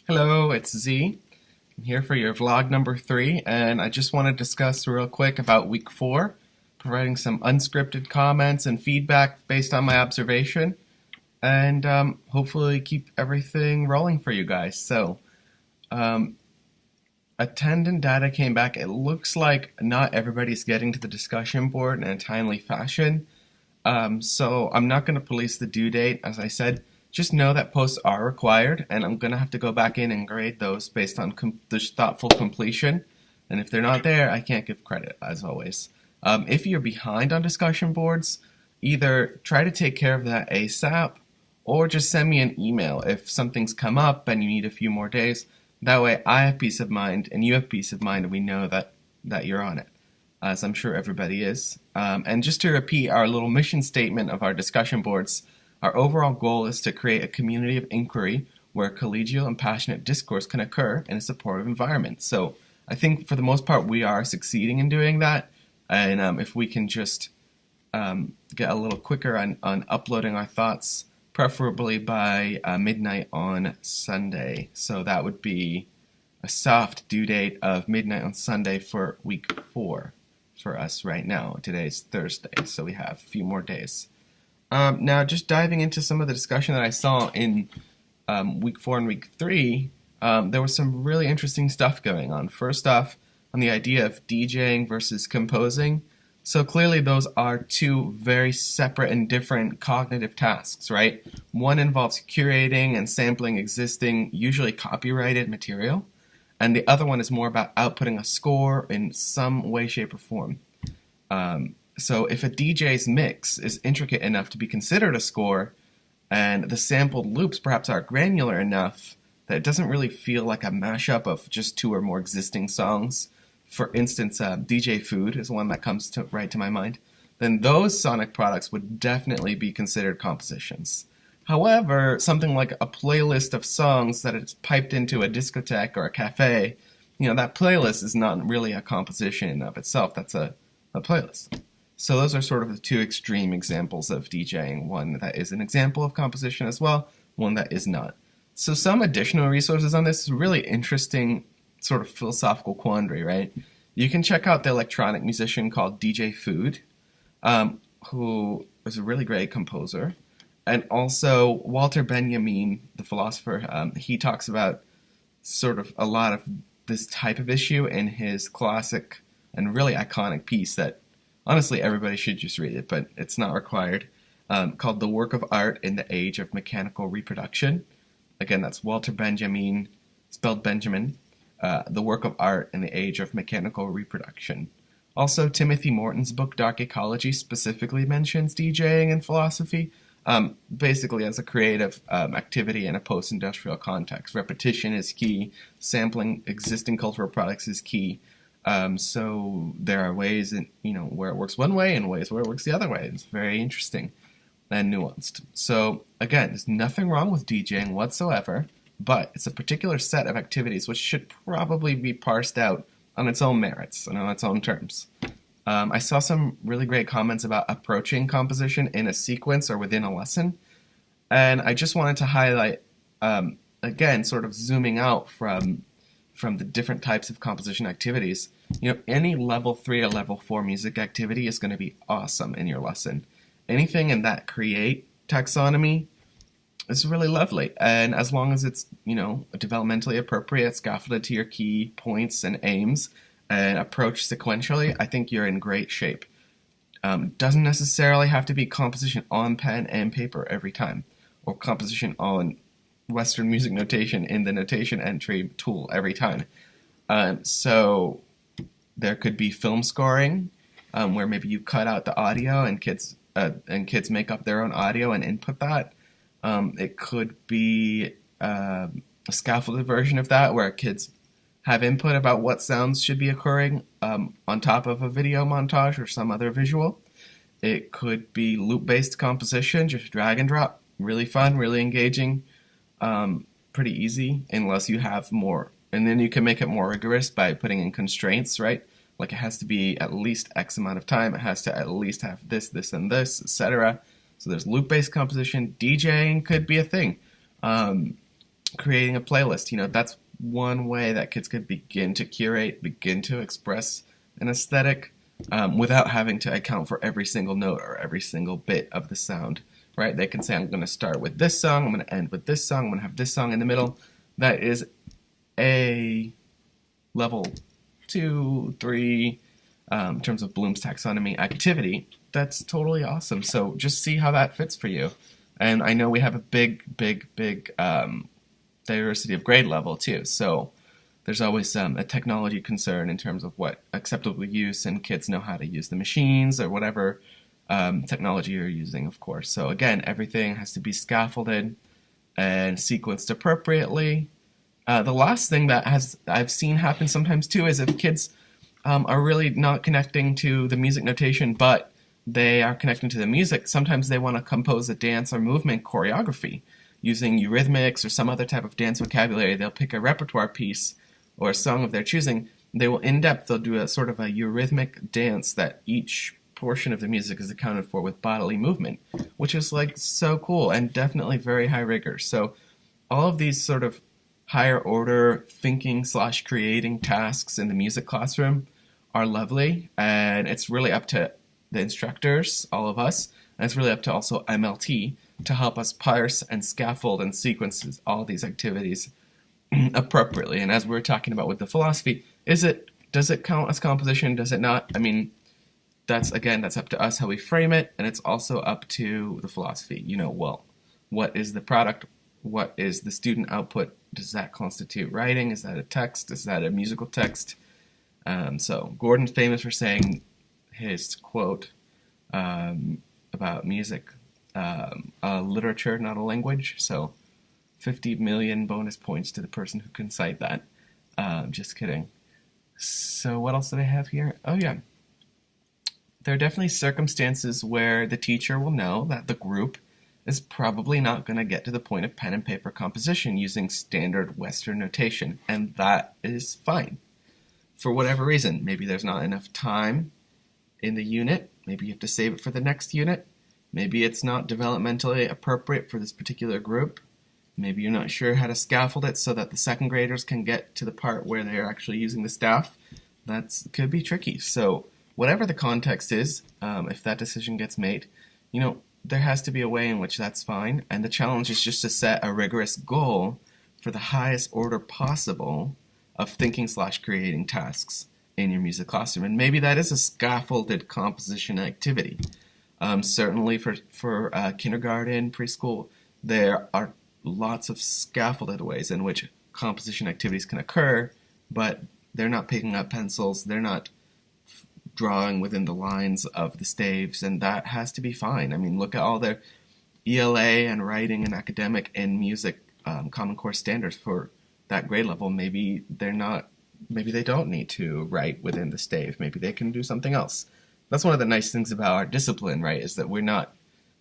Hello, it's Z. I'm here for your vlog number 3, and I just want to discuss real quick about week 4, providing some unscripted comments and feedback based on my observation, and hopefully keep everything rolling for you guys. So, um, attendant data came back. It looks like not everybody's getting to the discussion board in a timely fashion. So I'm not going to police the due date. As I said, just know that posts are required, and I'm going to have to go back in and grade those based on the thoughtful completion. And if they're not there, I can't give credit, as always. If you're behind on discussion boards, either try to take care of that ASAP, or just send me an email if something's come up and you need a few more days. That way I have peace of mind, and you have peace of mind, and we know that you're on it, as I'm sure everybody is. And just to repeat our little mission statement of our discussion boards, our overall goal is to create a community of inquiry where collegial and passionate discourse can occur in a supportive environment. So I think for the most part we are succeeding in doing that, and if we can just get a little quicker on uploading our thoughts, preferably by midnight on Sunday. So that would be a soft due date of midnight on Sunday for week 4 for us right now. Today's Thursday, so we have a few more days. Now, just diving into some of the discussion that I saw in week 4 and week 3, there was some really interesting stuff going on. First off, on the idea of DJing versus composing. So clearly those are two very separate and different cognitive tasks, right? One involves curating and sampling existing, usually copyrighted material, and the other one is more about outputting a score in some way, shape, or form. So if a DJ's mix is intricate enough to be considered a score, and the sampled loops perhaps are granular enough that it doesn't really feel like a mashup of just 2 or more existing songs, for instance, DJ Food is one that comes right to my mind, then those sonic products would definitely be considered compositions. However, something like a playlist of songs that is piped into a discotheque or a cafe, that playlist is not really a composition in of itself. That's a playlist. So those are sort of the two extreme examples of DJing, one that is an example of composition as well, one that is not. So some additional resources on this is really interesting sort of philosophical quandary, right? You can check out the electronic musician called DJ Food, who is a really great composer. And also Walter Benjamin, the philosopher, he talks about sort of a lot of this type of issue in his classic and really iconic piece that honestly everybody should just read it, but it's not required, called The Work of Art in the Age of Mechanical Reproduction. Again, that's Walter Benjamin, spelled Benjamin, The Work of Art in the Age of Mechanical Reproduction. Also, Timothy Morton's book Dark Ecology specifically mentions DJing and philosophy, basically as a creative activity in a post-industrial context. Repetition is key. Sampling existing cultural products is key. So there are ways where it works one way and ways where it works the other way. It's very interesting and nuanced. So again, there's nothing wrong with DJing whatsoever, but it's a particular set of activities which should probably be parsed out on its own merits and on its own terms. I saw some really great comments about approaching composition in a sequence or within a lesson, and I just wanted to highlight, again, sort of zooming out from the different types of composition activities. Any level 3 or level 4 music activity is going to be awesome in your lesson. Anything in that create taxonomy is really lovely, and as long as it's developmentally appropriate, scaffolded to your key points and aims, and approached sequentially, I think you're in great shape. Doesn't necessarily have to be composition on pen and paper every time, or composition on Western music notation in the notation entry tool every time. So there could be film scoring, where maybe you cut out the audio and kids make up their own audio and input that. It could be a scaffolded version of that, where kids have input about what sounds should be occurring on top of a video montage or some other visual. It could be loop-based composition, just drag and drop. Really fun, really engaging, pretty easy, unless you have more. And then you can make it more rigorous by putting in constraints, right? Like it has to be at least X amount of time. It has to at least have this, this, and this, etc. So there's loop-based composition. DJing could be a thing. creating a playlist. That's one way that kids could begin to curate, begin to express an aesthetic without having to account for every single note or every single bit of the sound, right? They can say, I'm going to start with this song, I'm going to end with this song, I'm going to have this song in the middle. That is a level 2, 3, in terms of Bloom's taxonomy activity. That's totally awesome. So just see how that fits for you. And I know we have a big diversity of grade level too. So there's always a technology concern in terms of what acceptable use, and kids know how to use the machines or whatever technology you're using, of course. So again, everything has to be scaffolded and sequenced appropriately. The last thing that I've seen happen sometimes too is if kids are really not connecting to the music notation, but they are connecting to the music, sometimes they want to compose a dance or movement choreography using eurythmics or some other type of dance vocabulary. They'll pick a repertoire piece or a song of their choosing. They will they'll do a sort of a eurythmic dance that each portion of the music is accounted for with bodily movement, which is like so cool and definitely very high rigor. So all of these sort of higher order thinking/creating tasks in the music classroom are lovely, and it's really up to the instructors, all of us, and it's really up to also MLT to help us parse and scaffold and sequence all these activities appropriately. And as we were talking about with the philosophy, does it count as composition? Does it not? I mean, that's up to us how we frame it, and it's also up to the philosophy. What is the product? What is the student output? Does that constitute writing? Is that a text? Is that a musical text? So Gordon's famous for saying his quote about music, literature, not a language. So 50 million bonus points to the person who can cite that. Just kidding. So what else do they have here? Oh yeah. There are definitely circumstances where the teacher will know that the group is probably not going to get to the point of pen and paper composition using standard Western notation, and that is fine. For whatever reason, maybe there's not enough time in the unit, maybe you have to save it for the next unit, maybe it's not developmentally appropriate for this particular group, maybe you're not sure how to scaffold it so that the second graders can get to the part where they're actually using the staff. That could be tricky. So whatever the context is, if that decision gets made, there has to be a way in which that's fine, and the challenge is just to set a rigorous goal for the highest order possible of thinking/creating tasks in your music classroom. And maybe that is a scaffolded composition activity. Certainly for kindergarten, preschool, there are lots of scaffolded ways in which composition activities can occur, but they're not picking up pencils, they're not drawing within the lines of the staves, and that has to be fine. I mean, look at all their ELA and writing and academic and music Common Core standards for that grade level. Maybe they don't need to write within the stave. Maybe they can do something else. That's one of the nice things about our discipline, right, is that we're not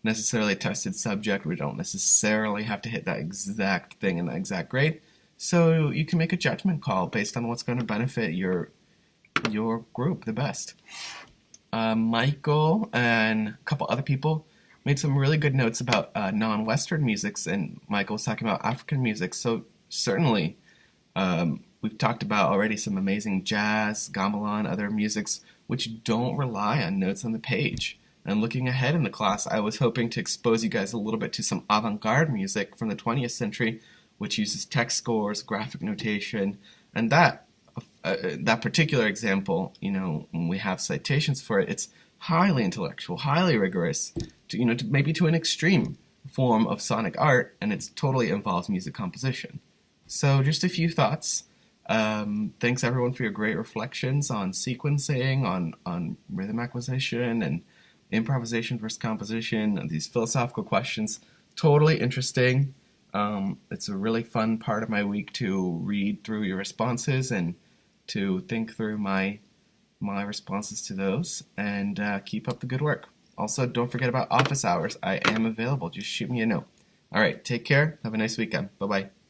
necessarily a tested subject. We don't necessarily have to hit that exact thing in that exact grade. So you can make a judgment call based on what's going to benefit your group the best. Michael and a couple other people made some really good notes about non-Western musics, and Michael was talking about African music. So certainly, we've talked about already some amazing jazz, gamelan, other musics which don't rely on notes on the page. And looking ahead in the class, I was hoping to expose you guys a little bit to some avant-garde music from the 20th century, which uses text scores, graphic notation, and that particular example, when we have citations for it, it's highly intellectual, highly rigorous, maybe to an extreme form of sonic art, and it totally involves music composition. So just a few thoughts. Thanks everyone for your great reflections on sequencing, on rhythm acquisition, and improvisation versus composition, and these philosophical questions. Totally interesting. It's a really fun part of my week to read through your responses and to think through my responses to those, and keep up the good work. Also, don't forget about office hours. I am available. Just shoot me a note. All right, take care. Have a nice weekend. Bye-bye.